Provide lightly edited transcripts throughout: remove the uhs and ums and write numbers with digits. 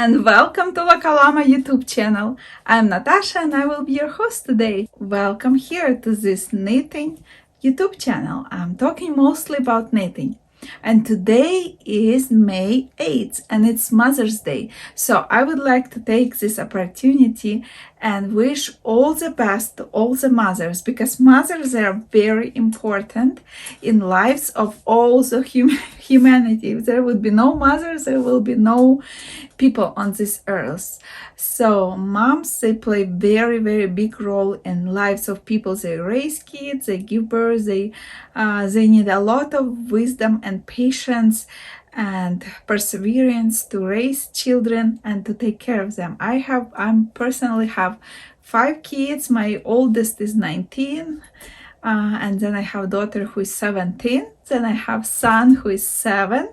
and welcome to La Calama YouTube channel. I'm Natasha and I will be your host today. Welcome here to this knitting YouTube channel. I'm talking mostly about knitting. And today is May 8th and it's Mother's Day. So I would like to take this opportunity and wish all the best to all the mothers, because mothers are very important in lives of all the humanity. If there would be no mothers, there will be no people on this earth. So moms, they play very, very big role in lives of people. They raise kids, they give birth, they need a lot of wisdom and patience and perseverance to raise children and to take care of them. I personally have 5 kids. My oldest is 19, and then I have a daughter who is 17. Then I have son who is 7,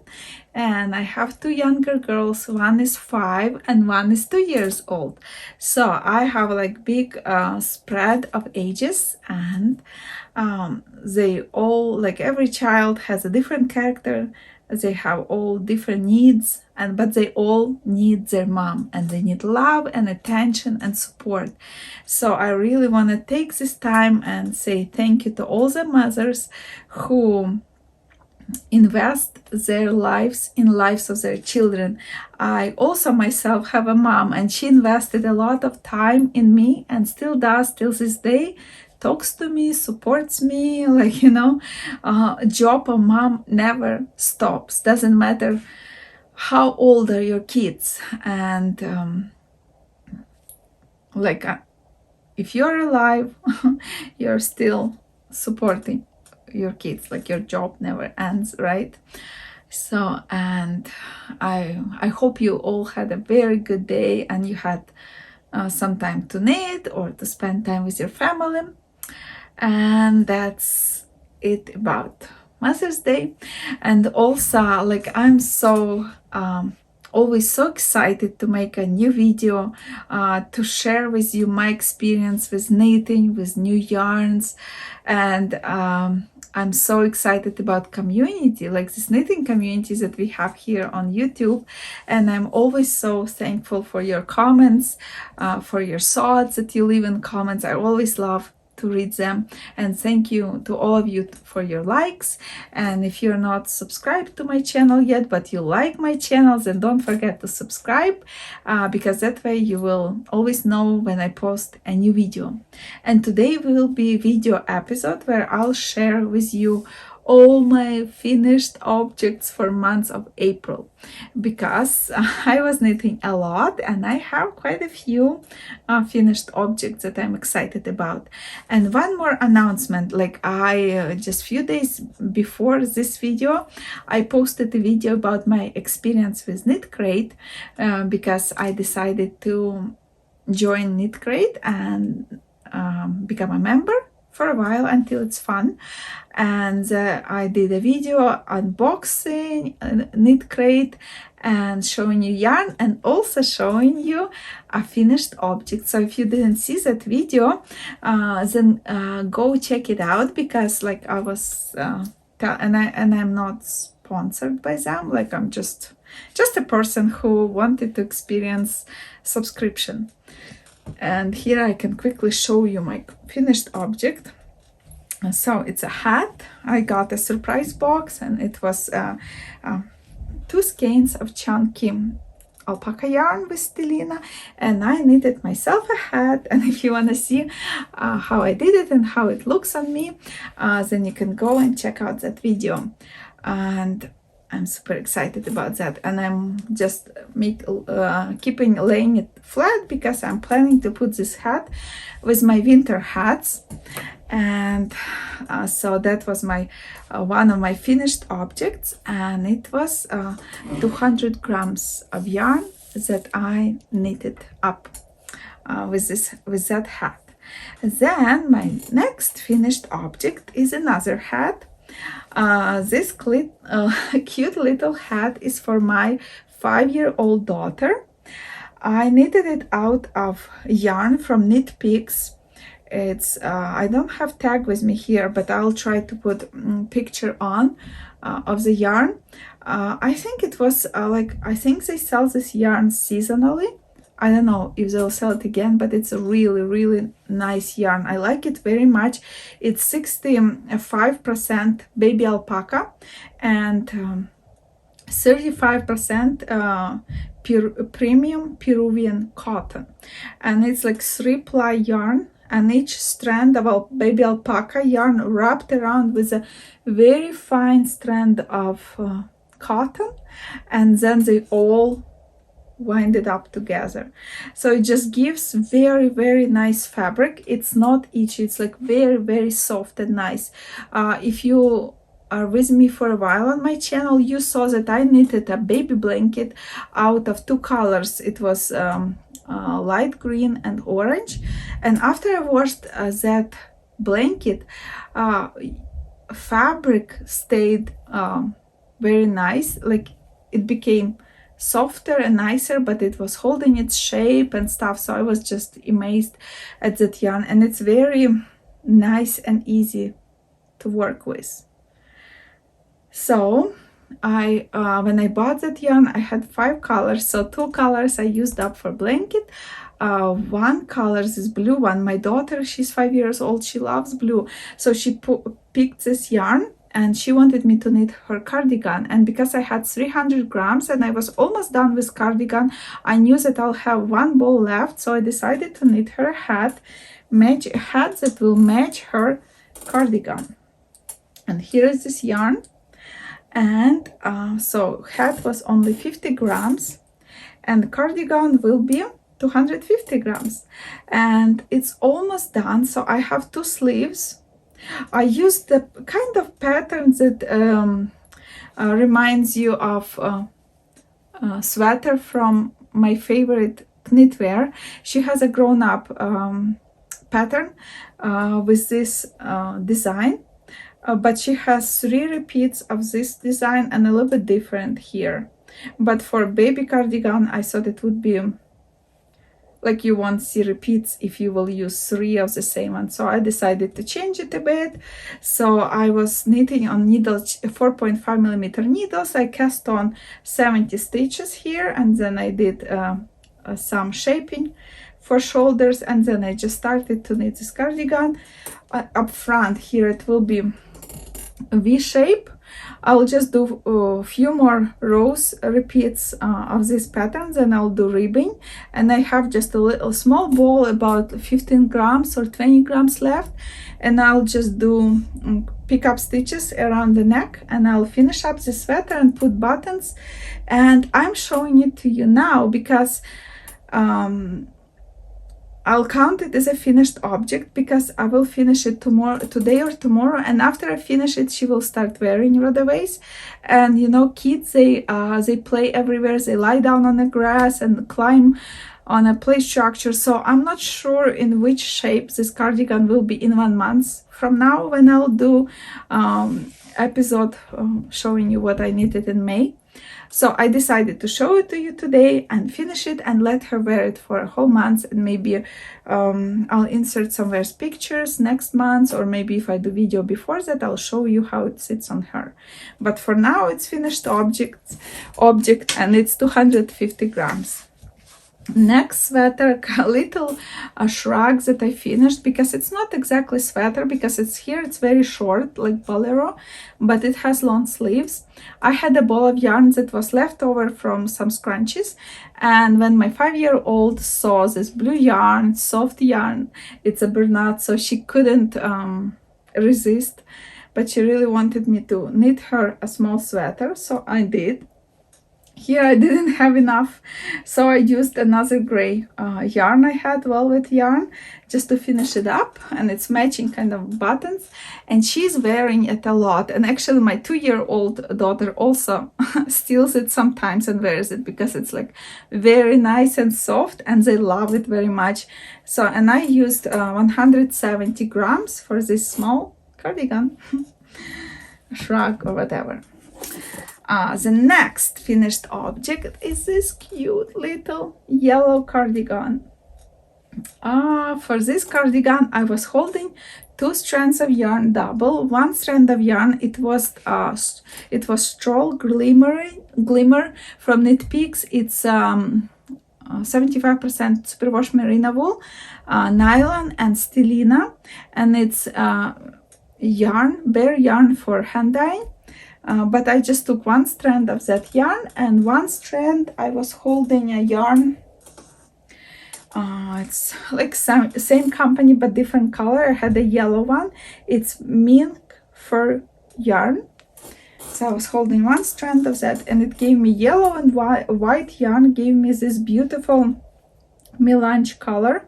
and I have 2 younger girls. One is 5 and one is 2 years old. So I have like big spread of ages, and they all, like, every child has a different character. They have all different needs, but they all need their mom, and they need love and attention and support. So I really want to take this time and say thank you to all the mothers who invest their lives in lives of their children. I also myself have a mom, and she invested a lot of time in me and still does till this day. Talks to me, supports me, job of mom never stops. Doesn't matter how old are your kids, and if you're alive, you're still supporting your kids. Like, your job never ends, right? So, and I hope you all had a very good day and you had some time to knit or to spend time with your family. And that's it about Mother's Day. And also, I'm so always so excited to make a new video to share with you my experience with knitting, with new yarns. And I'm so excited about community, like this knitting community that we have here on YouTube. And I'm always so thankful for your comments, for your thoughts that you leave in comments. I always love to read them, and thank you to all of you for your likes. And if you're not subscribed to my channel yet, but you like my channel, then don't forget to subscribe, because that way you will always know when I post a new video. And today will be a video episode where I'll share with you all my finished objects for months of April, because I was knitting a lot and I have quite a few finished objects that I'm excited about. And one more announcement, I just few days before this video, I posted a video about my experience with Knit Crate, because I decided to join Knit Crate and become a member for a while until it's fun. And I did a video unboxing Knit Crate and showing you yarn, and also showing you a finished object. So if you didn't see that video, then go check it out, because I was and I'm not sponsored by them. I'm just a person who wanted to experience subscription. And here I can quickly show you my finished object. So it's a hat. I got a surprise box, and it was 2 skeins of chunky alpaca yarn with stellina, and I knitted myself a hat. And if you want to see how I did it and how it looks on me, then you can go and check out that video. And I'm super excited about that, and I'm just keeping laying it flat, because I'm planning to put this hat with my winter hats. And so that was my one of my finished objects, and it was 200 grams of yarn that I knitted up with that hat. Then my next finished object is another hat. This cute little hat is for my 5-year-old daughter. I knitted it out of yarn from Knit Picks. It's I don't have tag with me here, but I'll try to put picture on of the yarn. I think it was like, I think they sell this yarn seasonally. I don't know if they'll sell it again, but it's a really, really nice yarn. I like it very much. It's 65% baby alpaca and 35% premium Peruvian cotton. And it's like 3-ply yarn, and each strand of baby alpaca yarn wrapped around with a very fine strand of cotton, and then they all wind it up together. So it just gives very, very nice fabric. It's not itchy, it's like very, very soft and nice. If you are with me for a while on my channel, you saw that I knitted a baby blanket out of 2 colors. It was light green and orange, and after I washed that blanket, fabric stayed very nice. Like, it became softer and nicer, but it was holding its shape and stuff. So I was just amazed at that yarn, and it's very nice and easy to work with. So I when I bought that yarn, I had 5 colors. So 2 colors I used up for blanket. 1 color is blue one. My daughter, she's 5 years old, she loves blue, so she picked this yarn and she wanted me to knit her cardigan. And because I had 300 grams and I was almost done with cardigan, I knew that I'll have 1 ball left, so I decided to knit her a hat, match a hat that will match her cardigan. And here is this yarn. And so hat was only 50 grams and cardigan will be 250 grams, and it's almost done. So I have 2 sleeves. I used the kind of pattern that reminds you of a sweater from my favorite knitwear. She has a grown-up pattern with this design. But she has 3 repeats of this design and a little bit different here. But for baby cardigan, I thought it would be like, you won't see repeats if you will use 3 of the same one. So I decided to change it a bit. So I was knitting on needles, 4.5 millimeter needles. I cast on 70 stitches here, and then I did some shaping for shoulders, and then I just started to knit this cardigan. Up front here it will be a V shape. I'll just do a few more rows repeats of these patterns, and I'll do ribbing. And I have just a little small ball, about 15 grams or 20 grams left, and I'll just do pick up stitches around the neck, and I'll finish up the sweater and put buttons. And I'm showing it to you now because I'll count it as a finished object, because I will finish it today or tomorrow, and after I finish it, she will start wearing right away. And you know, kids, they play everywhere. They lie down on the grass and climb on a play structure. So I'm not sure in which shape this cardigan will be in 1 month from now, when I'll do episode showing you what I knitted in May. So I decided to show it to you today and finish it and let her wear it for a whole month, and maybe I'll insert somewhere pictures next month, or maybe if I do video before that, I'll show you how it sits on her. But for now, it's finished object, and it's 250 grams. Next sweater, a little shrug that I finished, because it's not exactly sweater, because it's here, it's very short like bolero, but it has long sleeves. I had a ball of yarn that was left over from some scrunchies, and when my 5-year-old saw this blue yarn, soft yarn, it's a bernat, so she couldn't resist, but she really wanted me to knit her a small sweater, so I did. Here I didn't have enough, so I used another gray yarn I had, velvet yarn, just to finish it up, and it's matching kind of buttons, and she's wearing it a lot. And actually my 2-year-old daughter also steals it sometimes and wears it, because it's like very nice and soft, and they love it very much. So, and I used 170 grams for this small cardigan, shrug or whatever. The next finished object is this cute little yellow cardigan. For this cardigan, I was holding two strands of yarn double. One strand of yarn, it was Stroll Glimmer from Knit Peaks. It's 75% superwash merino wool, nylon and stellina, and it's bare yarn for hand dyeing. But I just took one strand of that yarn, and one strand I was holding a yarn. It's like same company but different color. I had a yellow one. It's Mink fur yarn. So I was holding one strand of that, and it gave me yellow and white yarn, gave me this beautiful melange color.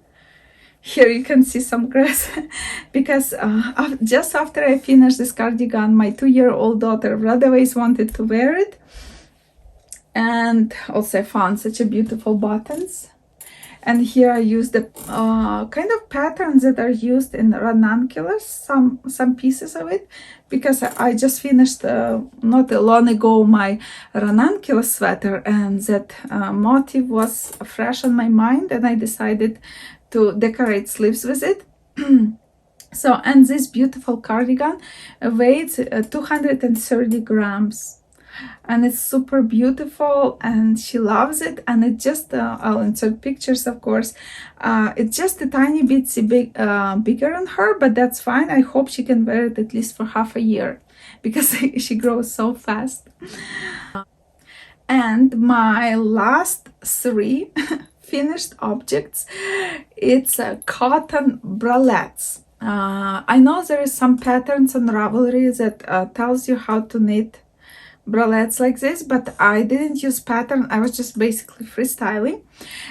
Here you can see some grass because just after I finished this cardigan, my 2-year-old daughter Vladaways wanted to wear it, and also I found such a beautiful buttons. And here I used the kind of patterns that are used in ranunculus, some pieces of it, because I just finished not long ago my ranunculus sweater, and that motif was fresh on my mind, and I decided to decorate sleeves with it. So, and this beautiful cardigan weighs 230 grams. And it's super beautiful, and she loves it. And it just I'll insert pictures, of course. It's just a tiny bit bigger on her, but that's fine. I hope she can wear it at least for half a year because she grows so fast. And my last 3 finished objects, it's cotton bralettes. I know there is some patterns on Ravelry that tells you how to knit bralettes like this, but I didn't use pattern. I was just basically freestyling.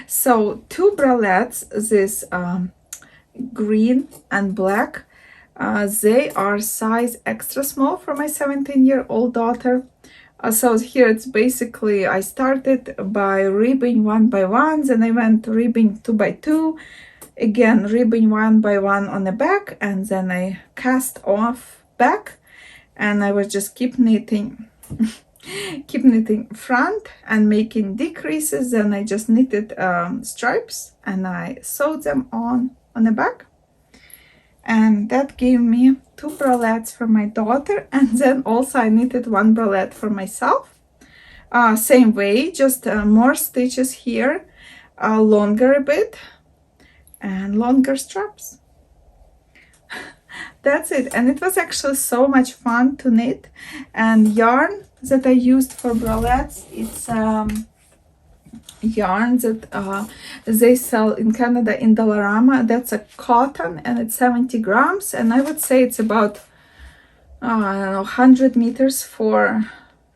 So 2 bralettes, this green and black, they are size extra small for my 17-year-old daughter. So here it's basically, I started by ribbing 1 by 1, then I went ribbing 2 by 2, again ribbing 1 by 1 on the back, and then I cast off back, and I was just keep knitting front and making decreases. Then I just knitted stripes, and I sewed them on the back, and that gave me 2 bralettes for my daughter. And then also I knitted 1 bralette for myself, same way, just more stitches here, longer a bit, and longer straps. That's it. And it was actually so much fun to knit. And yarn that I used for bralettes, it's yarn that they sell in Canada in Dollarama. That's a cotton, and it's 70 grams, and I would say it's about I don't know, 100 meters for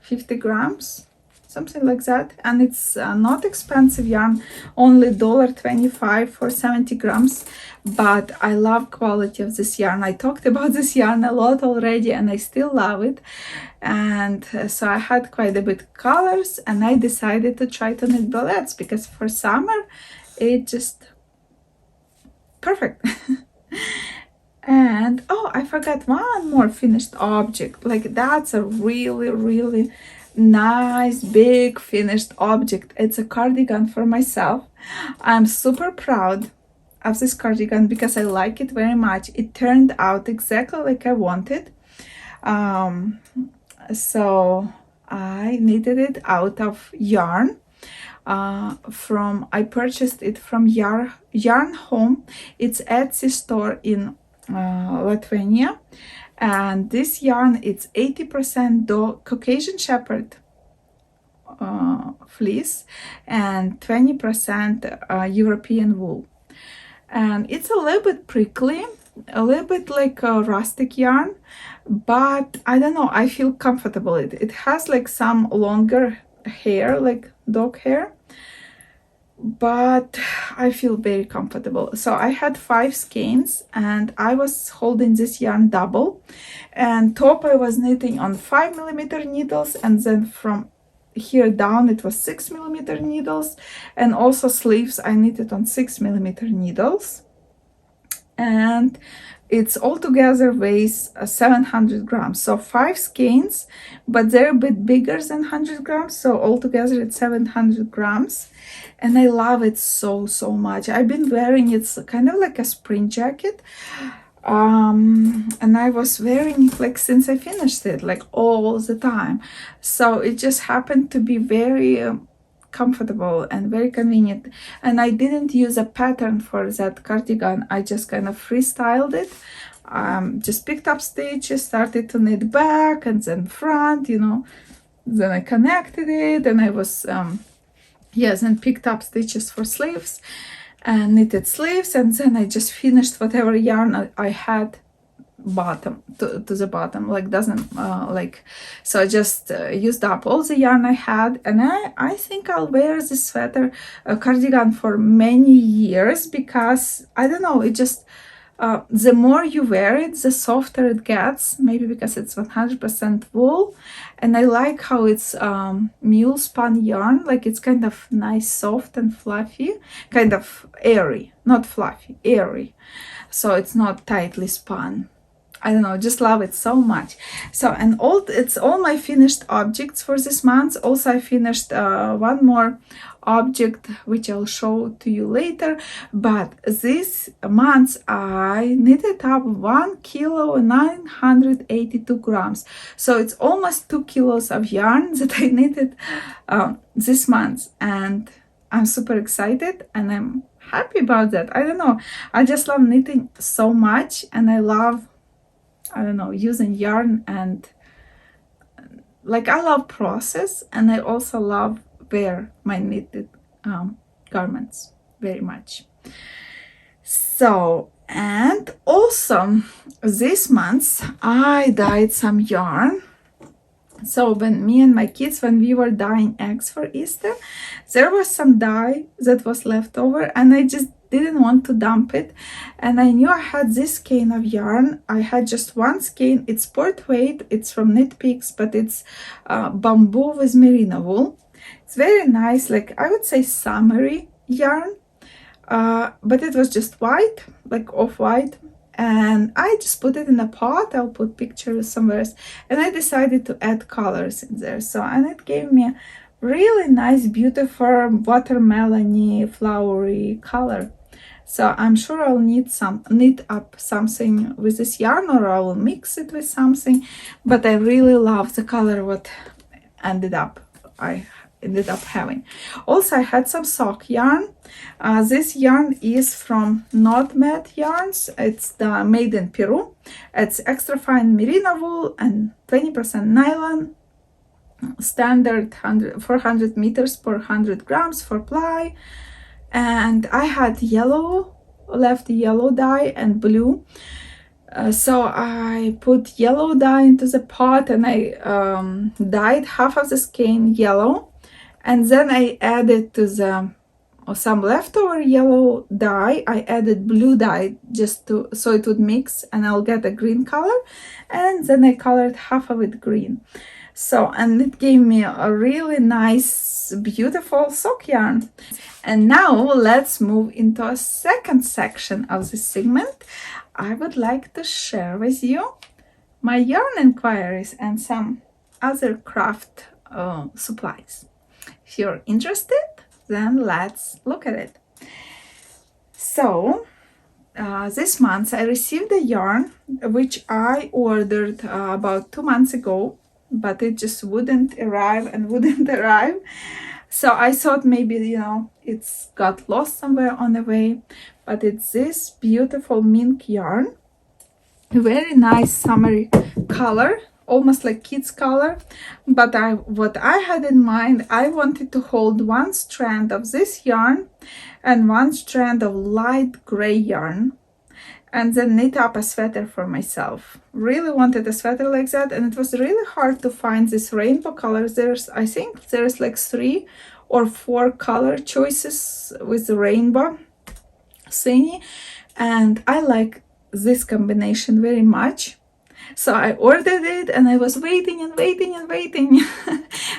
50 grams, something like that. And it's not expensive yarn, only $1.25 for 70 grams, but I love quality of this yarn. I talked about this yarn a lot already, and I still love it. And so I had quite a bit of colors, and I decided to try to knit bralettes because for summer it just perfect. And oh, I forgot one more finished object. Like, that's a really nice big finished object. It's a cardigan for myself. I'm super proud of this cardigan because I like it very much. It turned out exactly like I wanted. So I knitted it out of yarn. I purchased it from Yarn Home. It's Etsy store in Lithuania, and this yarn, it's 80% Caucasian Shepherd fleece and 20% European wool. And it's a little bit prickly, a little bit like a rustic yarn, but I don't know, I feel comfortable. It has like some longer hair, like dog hair, but I feel very comfortable. So I had 5 skeins, and I was holding this yarn double, and top I was knitting on 5mm needles, and then from here down it was 6mm needles, and also sleeves I knitted on 6mm needles. and it's altogether weighs 700 grams. So 5 skeins, but they're a bit bigger than 100 grams. So altogether it's 700 grams. And I love it so, so much. I've been wearing it kind of like a spring jacket. And I was wearing it like since I finished it, like all the time. So it just happened to be very comfortable and very convenient, and I didn't use a pattern for that cardigan. I just kind of freestyled it. Just picked up stitches, started to knit back and then front, you know, then I connected it, and I was yes, and picked up stitches for sleeves and knitted sleeves, and then I just finished whatever yarn I had bottom to the bottom, like doesn't like, so I just used up all the yarn I had, and I think I'll wear this sweater cardigan for many years, because I don't know, it just the more you wear it, the softer it gets, maybe because it's 100% wool, and I like how it's mule spun yarn, like it's kind of nice, soft and fluffy, kind of airy, not fluffy, airy, so it's not tightly spun. I don't know, just love it so much. So, and it's all my finished objects for this month. Also, I finished one more object, which I'll show to you later. But this month, I knitted up 1 kilo 982 grams. So it's almost 2 kilos of yarn that I knitted this month. And I'm super excited, and I'm happy about that. I don't know, I just love knitting so much, and I love, I don't know, using yarn, and like I love process, and I also love wear my knitted garments very much. So, and also this month I dyed some yarn. So when me and my kids, when we were dyeing eggs for Easter, there was some dye that was left over, and I just didn't want to dump it, and I knew I had this skein of yarn. I had just one skein. It's sport weight, it's from Knit Picks, but it's bamboo with merino wool. It's very nice, like I would say summery yarn, but it was just white, like off-white, and I just put it in a pot. I'll put pictures somewhere, and I decided to add colors in there. So, and it gave me a really nice, beautiful watermelony, flowery color. So I'm sure I'll knit up something with this yarn, or I will mix it with something. But I really love the color what I ended up having. Also, I had some sock yarn. This yarn is from Nodmed Yarns. It's made in Peru. It's extra fine merino wool and 20% nylon. Standard 400 meters per 100 grams for ply. And I had left yellow dye and blue. So I put yellow dye into the pot, and I dyed half of the skein yellow, and then I added to some leftover yellow dye. I added blue dye just so it would mix, and I'll get a green color, and then I colored half of it green. So, and it gave me a really nice, beautiful sock yarn. And now let's move into a second section of this segment. I would like to share with you my yarn inquiries and some other craft supplies. If you're interested, then let's look at it. So, this month I received a yarn which I ordered about 2 months ago, but it just wouldn't arrive and wouldn't arrive. So I thought maybe, you know, it's got lost somewhere on the way. But it's this beautiful mink yarn. Very nice summery color, almost like kids color. But what I had in mind, I wanted to hold one strand of this yarn and one strand of light gray yarn, and then knit up a sweater for myself. Really wanted a sweater like that, and it was really hard to find this rainbow colors. I think there's like 3 or 4 color choices with the rainbow thingy, and I like this combination very much. So I ordered it and I was waiting and waiting and waiting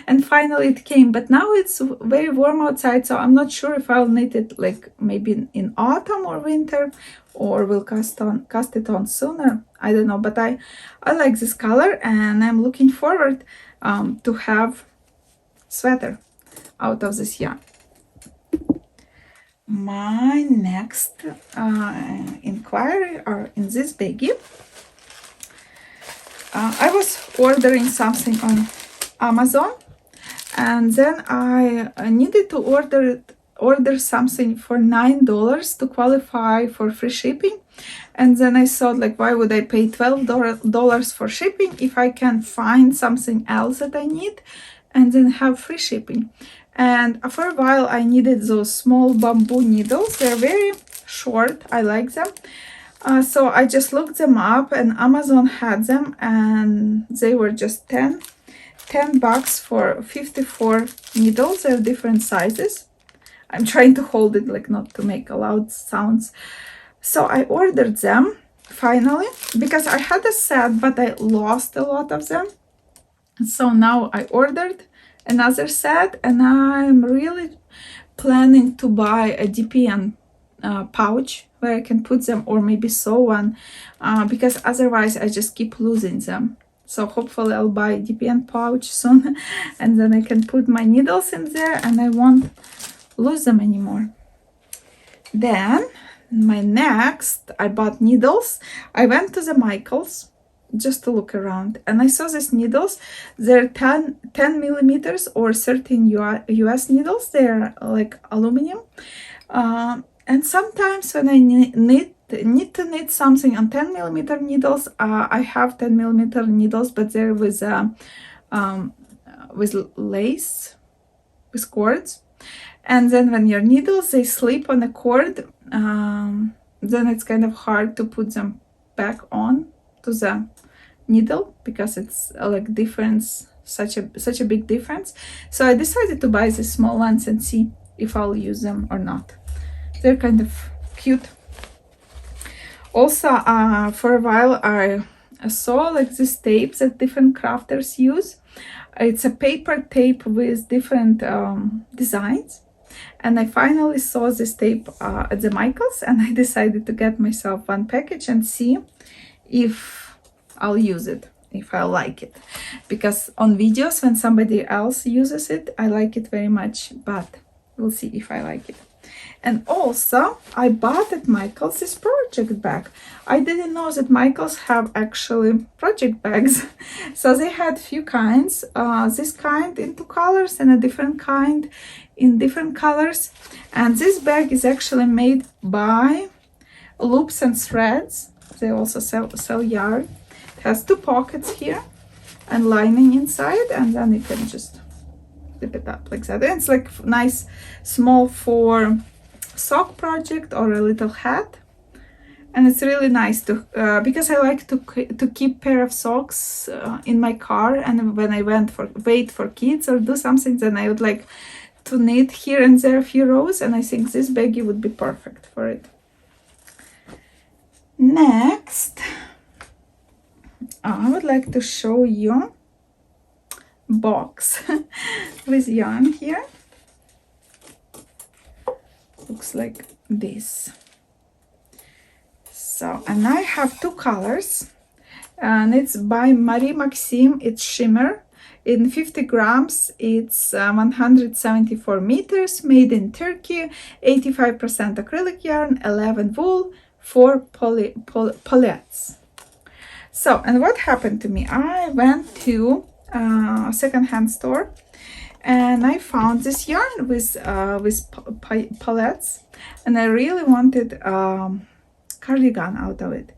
and finally it came. But now it's very warm outside, so I'm not sure if I'll knit it like maybe in autumn or winter, or will cast it on sooner. I don't know, but I like this color and I'm looking forward to have sweater out of this yarn. My next inquiry are in this baggie. I was ordering something on Amazon, and then I needed to order something for $9 to qualify for free shipping. And then I thought, like, why would I pay $12 for shipping if I can find something else that I need and then have free shipping? And for a while I needed those small bamboo needles. They're very short, I like them. So I just looked them up and Amazon had them, and they were just $10 for 54 needles. They're different sizes. I'm trying to hold it like not to make a loud sounds. So I ordered them finally because I had a set but I lost a lot of them. So now I ordered another set and I'm really planning to buy a DPN pouch where I can put them, or maybe sew one, because otherwise I just keep losing them. So hopefully I'll buy a DPN pouch soon and then I can put my needles in there and I won't lose them anymore. Then my next, I bought needles. I went to the Michaels just to look around and I saw these needles. They're 10 millimeters or 13 US needles. They're like aluminum. And sometimes when I need to knit something on 10 millimeter needles, I have 10 millimeter needles, but they're with lace, with cords. And then when your needles, they slip on a cord, then it's kind of hard to put them back on to the needle because it's like difference, such a big difference. So I decided to buy the small ones and see if I'll use them or not. They're kind of cute. Also, for a while I saw like these tapes that different crafters use. It's a paper tape with different designs. And I finally saw this tape at the Michaels and I decided to get myself one package and see if I'll use it, if I like it. Because on videos when somebody else uses it, I like it very much, but we'll see if I like it. And also I bought at Michaels this project bag. I didn't know that Michaels have actually project bags. So they had few kinds, this kind in 2 colors and a different kind in different colors. And this bag is actually made by Loops and Threads. They also sell yarn. It has 2 pockets here and lining inside, and then you can just flip it up like that. And it's like nice small for sock project or a little hat. And it's really nice to because I like to keep pair of socks in my car, and when I wait for kids or do something, then I would like to knit here and there a few rows, and I think this baggie would be perfect for it. Next, I would like to show you box with yarn here. Looks like this. So, and I have 2 colors, and it's by Marie Maxime. It's shimmer. In 50 grams, it's 174 meters, made in Turkey, 85% acrylic yarn, 11 wool, 4 bralettes. So, and what happened to me? I went to a second-hand store and I found this yarn with bralettes, and I really wanted cardigan out of it.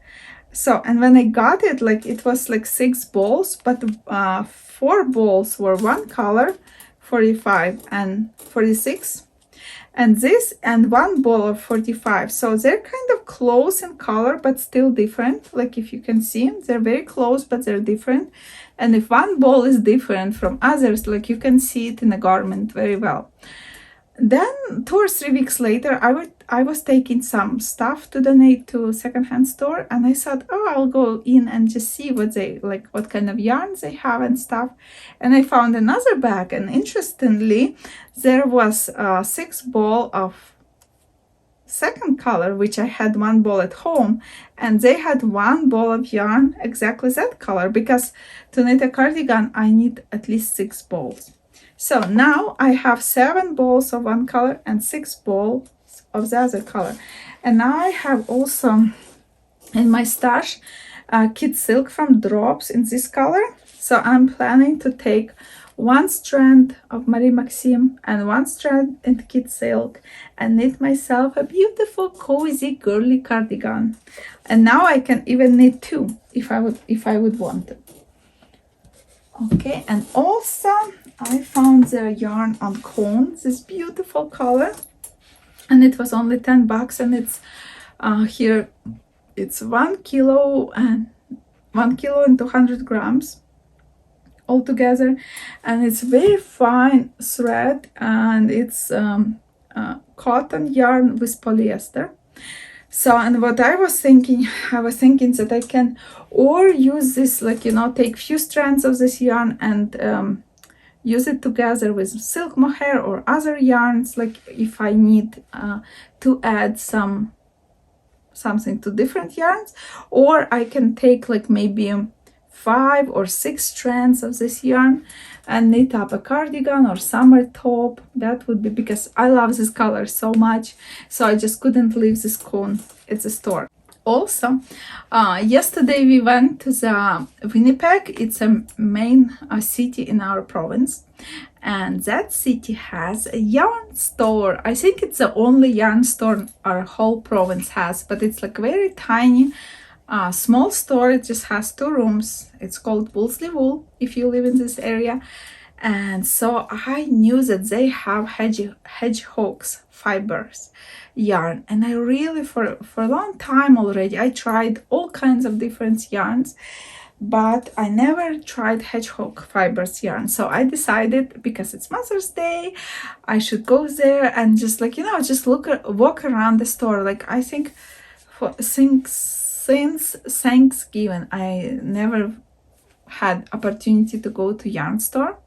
So, and when I got it, like it was like 6 balls, but 4 balls were one color, 45 and 46, and this and 1 ball of 45. So they're kind of close in color but still different. Like if you can see, they're very close but they're different. And if one ball is different from others, like you can see it in a garment very well. Then 2 or 3 weeks later, I was taking some stuff to donate to a secondhand store, and I thought, oh, I'll go in and just see what they like, what kind of yarns they have and stuff. And I found another bag, and interestingly, there was a 6 ball of second color, which I had 1 ball at home, and they had 1 ball of yarn exactly that color, because to knit a cardigan I need at least 6 balls. So now I have 7 balls of one color and 6 balls of the other color. And now I have also in my stash kid silk from Drops in this color. So I'm planning to take 1 strand of Marie Maxime and 1 strand in kid silk and knit myself a beautiful, cozy, girly cardigan. And now I can even knit 2 if I would want it. Okay, and also I found the yarn on cone, this beautiful color, and it was only $10, and it's here it's 1 kilo and 200 grams altogether, and it's very fine thread, and it's cotton yarn with polyester. So, and what I was thinking that I can or use this, like, you know, take few strands of this yarn and use it together with silk mohair or other yarns, like if I need to add something to different yarns, or I can take like maybe 5 or 6 strands of this yarn and knit up a cardigan or summer top. That would be, because I love this color so much, so I just couldn't leave this cone at the store. Also, yesterday we went to the Winnipeg. It's a main city in our province, and that city has a yarn store. I think it's the only yarn store our whole province has, but it's like very tiny, small store. It just has 2 rooms. It's called Woolsley Wool if you live in this area. And so I knew that they have hedgehogs fibers yarn, and I really for a long time already I tried all kinds of different yarns, but I never tried hedgehog fibers yarn. So I decided, because it's Mother's Day, I should go there and just, like, you know, just walk around the store. Like, I think since Thanksgiving I never had opportunity to go to yarn store.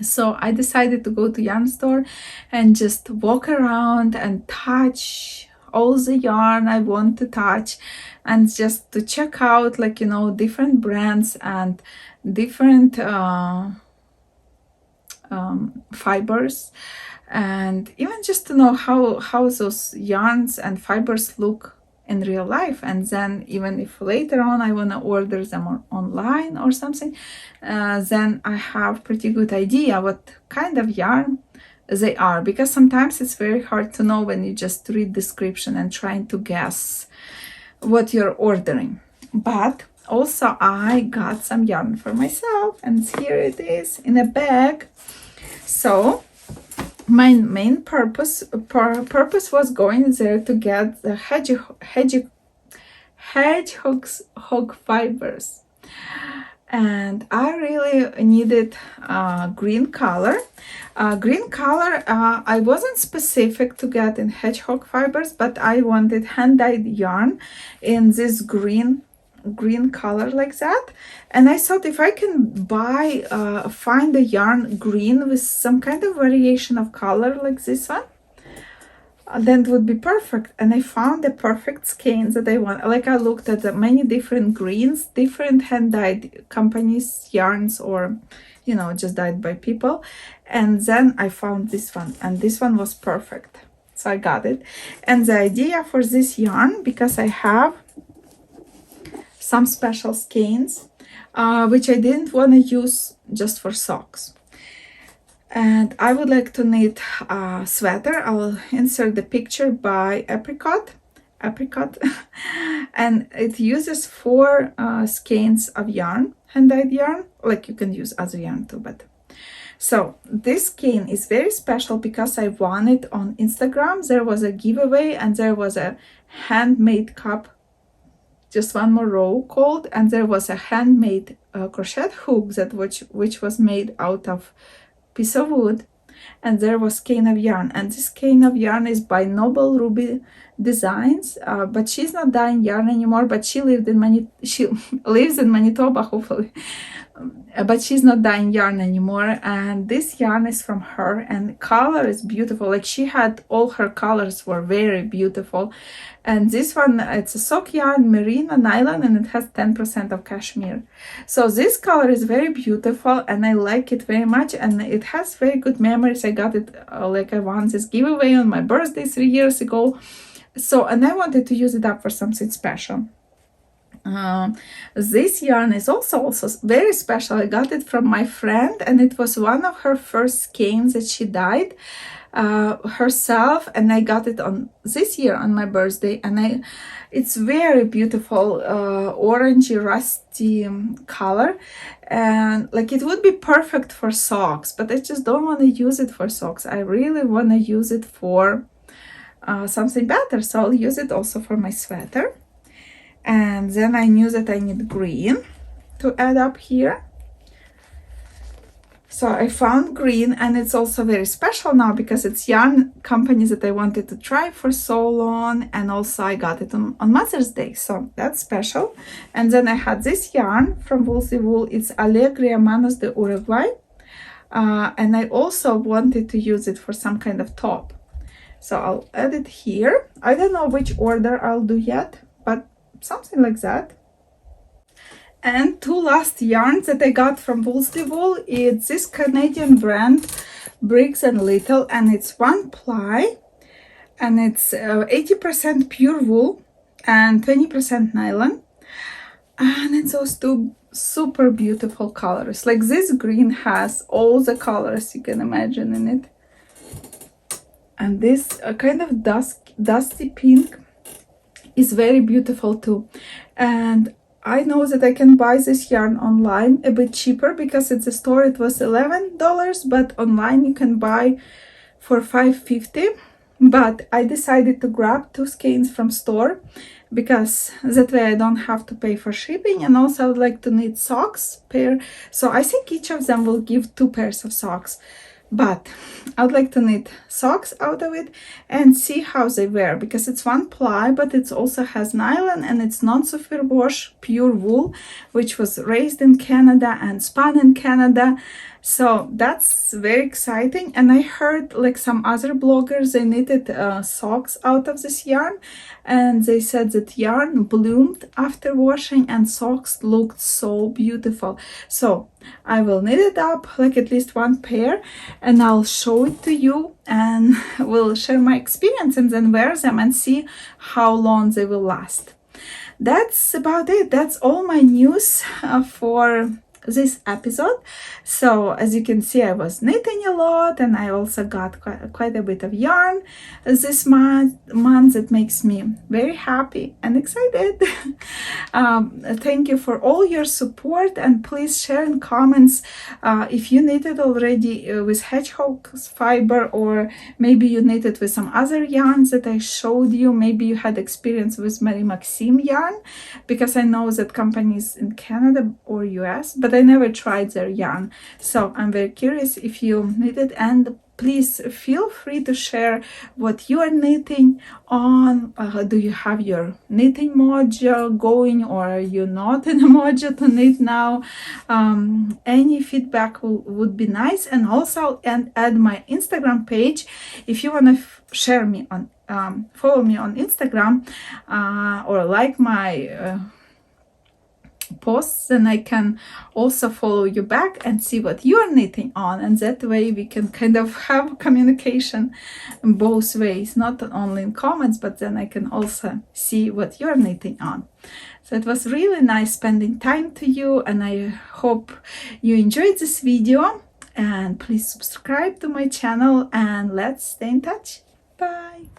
So I decided to go to yarn store and just walk around and touch all the yarn I want to touch, and just to check out, like, you know, different brands and different fibers, and even just to know how those yarns and fibers look in real life. And then even if later on I want to order them online or something, then I have pretty good idea what kind of yarn they are, because sometimes it's very hard to know when you just read description and trying to guess what you're ordering. But also I got some yarn for myself, and here it is in a bag. So my main purpose was going there to get the hedgehog fibers, and I really needed green color. I wasn't specific to get in hedgehog fibers, but I wanted hand-dyed yarn in this green color like that. And I thought if I can find a yarn green with some kind of variation of color like this one, then it would be perfect. And I found the perfect skein that I want. Like, I looked at the many different greens, different hand-dyed companies yarns, or, you know, just dyed by people, and then I found this one, and this one was perfect, so I got it. And the idea for this yarn, because I have some special skeins which I didn't want to use just for socks, and I would like to knit a sweater. I will insert the picture by Apricot and it uses 4 skeins of yarn, hand-dyed yarn. Like, you can use other yarn too, but so this skein is very special because I won it on Instagram. There was a giveaway, and there was a handmade cup, just one more row called, and there was a handmade crochet hook which was made out of piece of wood. and there was Cane of Yarn, and this Cane of Yarn is by Noble Ruby Designs, but she's not dyeing yarn anymore, but she lives in Manitoba, hopefully. But she's not dyeing yarn anymore, and this yarn is from her, and color is beautiful. Like, she had all her colors were very beautiful. And this one, it's a sock yarn, merino, nylon, and it has 10% of cashmere. So this color is very beautiful, and I like it very much, and it has very good memories. I got it like I won this giveaway on my birthday 3 years ago. So, and I wanted to use it up for something special. This yarn is also very special. I got it from my friend, and it was one of her first skeins that she dyed herself, and I got it on this year on my birthday, and it's very beautiful, orangey rusty color, and like it would be perfect for socks, but I just don't want to use it for socks. I really want to use it for something better, so I'll use it also for my sweater. And then I knew that I need green to add up here. So I found green, and it's also very special now because it's yarn company that I wanted to try for so long, and also I got it on Mother's Day, so that's special. And then I had this yarn from Woolsey Wool. It's Alegria Manos de Uruguay, and I also wanted to use it for some kind of top. So I'll add it here. I don't know which order I'll do yet, but something like that. And two last yarns that I got from Woolsey Wool. It's this Canadian brand Briggs and Little, and it's 1 ply, and it's 80% pure wool and 20% nylon, and it's those two super beautiful colors. Like, this green has all the colors you can imagine in it, and this kind of dusty pink is very beautiful too. And I know that I can buy this yarn online a bit cheaper, because at the store it was $11, but online you can buy for $5.50. But I decided to grab 2 skeins from store, because that way I don't have to pay for shipping, and also I would like to knit socks pair. So I think each of them will give 2 pairs of socks. But I would like to knit socks out of it and see how they wear, because it's 1 ply, but it also has nylon, and it's non-superwash pure wool, which was raised in Canada and spun in Canada. So that's very exciting. And I heard like some other bloggers, they knitted socks out of this yarn, and they said that yarn bloomed after washing and socks looked so beautiful. So I will knit it up, like at least 1 pair, and I'll show it to you, and we'll share my experience and then wear them and see how long they will last. That's about it. That's all my news for this episode. So as you can see, I was knitting a lot, and I also got quite a bit of yarn this month. That makes me very happy and excited. Thank you for all your support, and please share in comments if you knitted already with hedgehog's fiber, or maybe you knitted with some other yarns that I showed you. Maybe you had experience with Marie Maxime yarn, because I know that companies in Canada or US, but I never tried their yarn. So I'm very curious if you knitted, and please feel free to share what you are knitting on. Do you have your knitting module going, or are you not in a module to knit now? Any feedback would be nice. And also add my Instagram page if you want to share me on follow me on Instagram, or like my posts, then I can also follow you back and see what you are knitting on, and that way we can kind of have communication in both ways, not only in comments, but then I can also see what you're knitting on. So it was really nice spending time to you, and I hope you enjoyed this video, and please subscribe to my channel, and let's stay in touch. Bye.